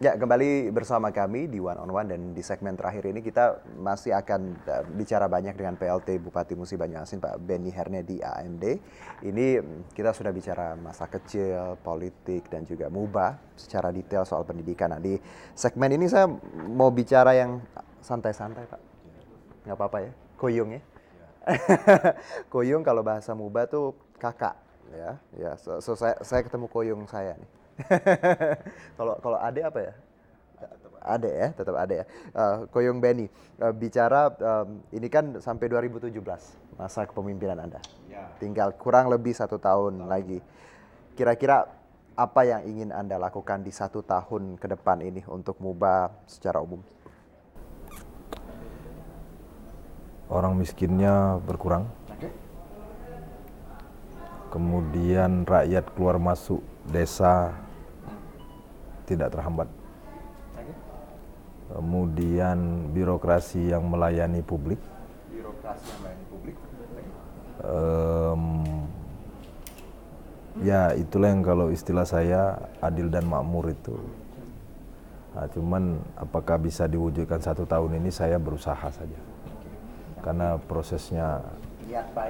Ya, kembali bersama kami di One on One dan di segmen terakhir ini kita masih akan bicara banyak dengan PLT Bupati Musi Banyuasin Pak Benny Hernedy AMD. Ini kita sudah bicara masa kecil, politik dan juga mubah secara detail soal pendidikan. Nah, di segmen ini saya mau bicara yang santai-santai Pak. Nggak apa-apa ya, koyung ya. Koyung kalau bahasa mubah tuh kakak ya. Ya, saya ketemu koyung saya nih. Kalau kalau ade apa ya? Ade ya, tetap ade ya. Koyong Benny, bicara ini kan sampai 2017 masa kepemimpinan Anda. Tinggal kurang lebih 1 tahun lagi. Kira-kira apa yang ingin Anda lakukan di 1 tahun ke depan ini untuk mubah secara umum? Orang miskinnya berkurang, kemudian rakyat keluar masuk desa tidak terhambat, kemudian birokrasi yang melayani publik, ya itulah yang kalau istilah saya adil dan makmur itu. Nah, cuman apakah bisa diwujudkan 1 tahun ini, saya berusaha saja karena prosesnya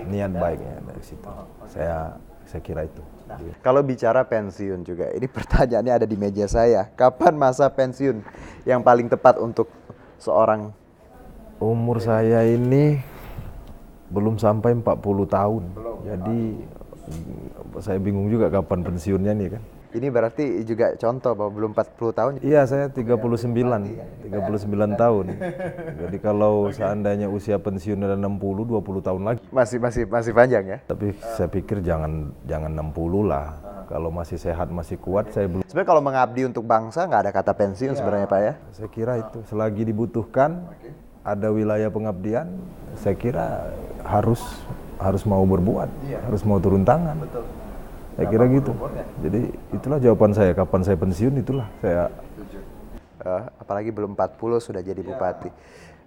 niat baiknya dari situ. Saya kira itu. Nah, kalau bicara pensiun juga, ini pertanyaannya ada di meja saya. Kapan masa pensiun yang paling tepat untuk seorang? Umur saya ini belum sampai 40 tahun. Jadi saya bingung juga kapan pensiunnya nih kan. Ini berarti juga contoh bahwa belum 40 tahun. Iya, saya 39 tahun. Jadi kalau seandainya usia pensiun ada 60, 20 tahun lagi. Masih panjang ya. Tapi saya pikir jangan 60 lah. Kalau masih sehat, masih kuat, saya belum. Sebenarnya kalau mengabdi untuk bangsa nggak ada kata pensiun sebenarnya Pak ya. Saya kira itu selagi dibutuhkan, ada wilayah pengabdian, saya kira harus mau berbuat, harus mau turun tangan. Saya kira gitu. Jadi itulah jawaban saya. Kapan saya pensiun, itulah saya. Apalagi belum 40 sudah jadi bupati.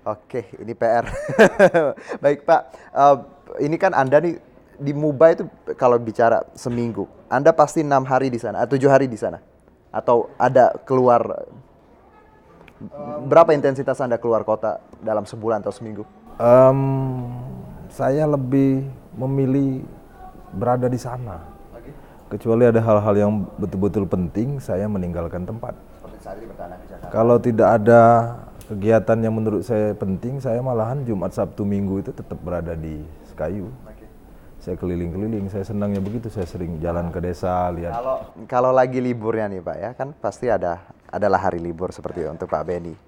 Oke, ini PR. Baik Pak, ini kan Anda nih di Muba itu kalau bicara seminggu, Anda pasti 6 hari di sana, 7 hari di sana, atau ada keluar, berapa intensitas Anda keluar kota dalam sebulan atau seminggu? Saya lebih memilih berada di sana. Kecuali ada hal-hal yang betul-betul penting, saya meninggalkan tempat. Kalau tidak ada kegiatan yang menurut saya penting, saya malahan Jumat, Sabtu, Minggu itu tetap berada di Sekayu. Saya keliling-keliling, saya senangnya begitu. Saya sering jalan ke desa, lihat. Kalau lagi liburnya nih Pak ya, kan pasti adalah hari libur seperti itu untuk Pak Benny.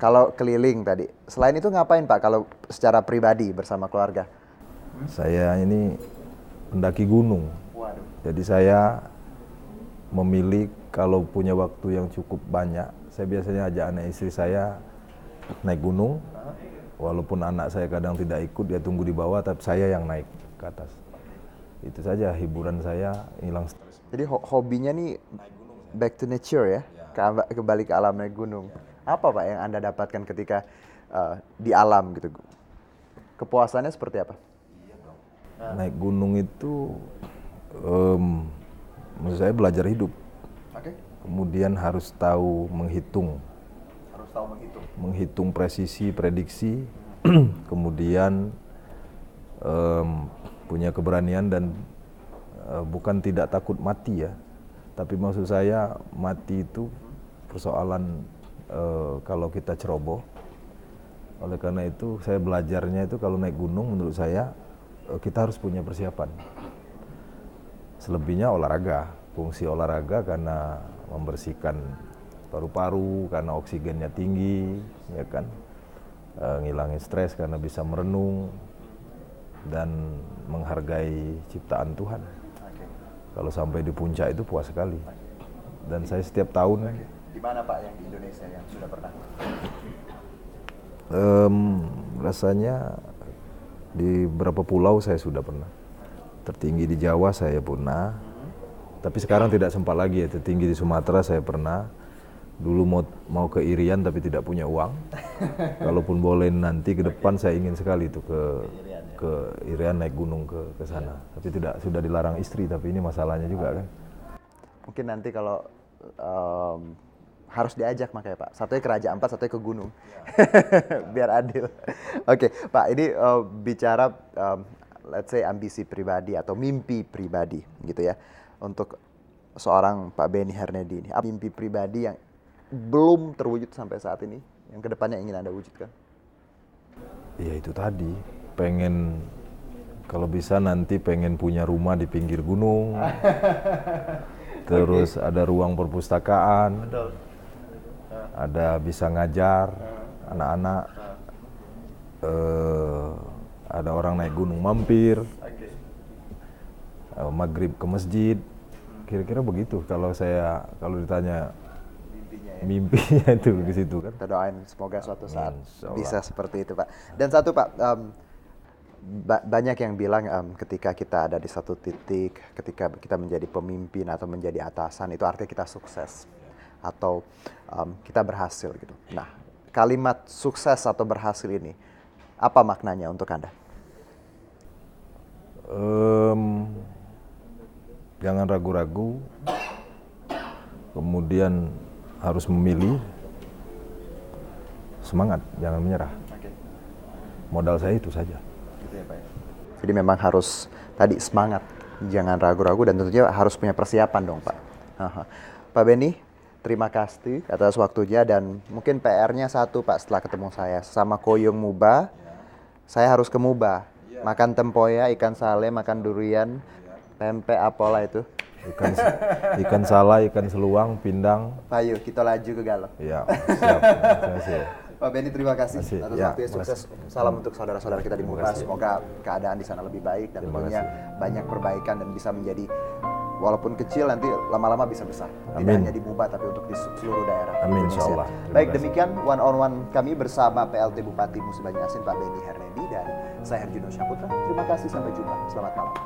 Kalau keliling tadi, selain itu ngapain Pak kalau secara pribadi bersama keluarga? Saya ini pendaki gunung. Jadi saya memilih kalau punya waktu yang cukup banyak, saya biasanya ajak anak istri saya naik gunung. Walaupun anak saya kadang tidak ikut, dia tunggu di bawah, tapi saya yang naik ke atas. Itu saja hiburan saya, hilang stres. Jadi hobinya nih back to nature ya, kembali ke alam naik gunung. Apa Pak yang Anda dapatkan ketika di alam gitu? Kepuasannya seperti apa? Naik gunung itu, menurut saya belajar hidup. Kemudian harus tahu menghitung. Menghitung presisi, prediksi. Kemudian punya keberanian dan bukan tidak takut mati ya. Tapi maksud saya mati itu persoalan kalau kita ceroboh. Oleh karena itu saya belajarnya itu kalau naik gunung menurut saya kita harus punya persiapan. Selebihnya olahraga, fungsi olahraga karena membersihkan paru-paru, karena oksigennya tinggi, ya kan, ngilangin stres karena bisa merenung dan menghargai ciptaan Tuhan. Kalau sampai di puncak itu puas sekali. Dan saya setiap tahun. Di mana Pak yang di Indonesia yang sudah pernah? Rasanya di beberapa pulau saya sudah pernah. Tertinggi di Jawa saya pernah, tapi sekarang tidak sempat lagi ya. Tertinggi di Sumatera saya pernah. Dulu mau ke Irian tapi tidak punya uang. Kalaupun boleh nanti ke depan saya ingin sekali itu ke Irian naik gunung ke sana. Tapi tidak, sudah dilarang istri, tapi ini masalahnya juga kan. Mungkin nanti kalau harus diajak makanya Pak. Satunya ke Raja Ampat, satunya ke gunung. Biar adil. Oke, Pak, ini bicara let's say ambisi pribadi atau mimpi pribadi gitu ya. Untuk seorang Pak Benny Hernedy ini, apa mimpi pribadi yang belum terwujud sampai saat ini, yang kedepannya ingin Anda wujudkan? Ya itu tadi, pengen kalau bisa nanti pengen punya rumah di pinggir gunung, terus ada ruang perpustakaan, ada bisa ngajar anak-anak, ada orang naik gunung mampir, maghrib ke masjid, kira-kira begitu. Kalau ditanya mimpinya itu di situ kan. Kita doain semoga suatu saat bisa seperti itu Pak. Dan satu Pak, banyak yang bilang ketika kita ada di satu titik, ketika kita menjadi pemimpin atau menjadi atasan, itu artinya kita sukses atau kita berhasil gitu. Nah, kalimat sukses atau berhasil ini, apa maknanya untuk Anda? Jangan ragu-ragu, kemudian harus memilih, semangat, jangan menyerah. Modal saya itu saja. Jadi memang harus tadi semangat, jangan ragu-ragu, dan tentunya harus punya persiapan dong Pak. Pak Benny, terima kasih atas waktunya, dan mungkin PR-nya satu Pak setelah ketemu saya. Sama Koyong Muba, saya harus ke Muba. Makan tempoyak, ikan sale, makan durian, pempek apalah itu. Ikan salai, ikan seluang, pindang. Ayo kita laju ke Galuh. Ya, siap. Terima kasih. Pak Benny, terima kasih atas waktunya, sukses. Salam untuk saudara-saudara kita di Muba. Semoga keadaan di sana lebih baik dan tentunya banyak perbaikan dan bisa menjadi, walaupun kecil nanti lama-lama bisa besar. Tidak hanya di Muba tapi untuk di seluruh daerah. Amin, insyaallah. Baik, demikian one on one kami bersama PLT Bupati Musi Banyu Asin Pak Benny Hernedy dan saya Herjunot Syaputra. Terima kasih, sampai jumpa. Selamat malam.